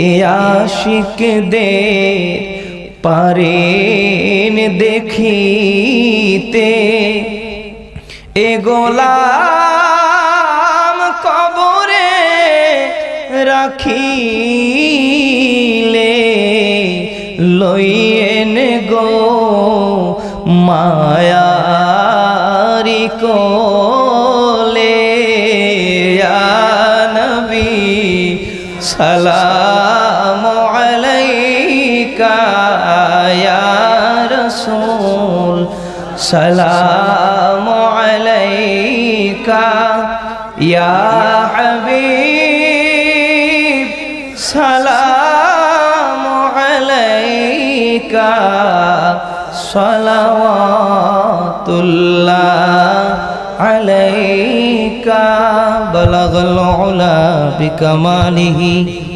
এ আশিকদের পারেন দেখিতে এ গোলাম কবরে রাখিলে লইয়েন গো মায়ারি কোলে ইয়া নবী সালামু আলাইকা ইয়া রাসূল সালামু আলাইকা ইয়া হাবিব সালামু আলাইকা সালাওয়াতুল্লাহ আলাইকা বালাগাল উলা বিকামালিহি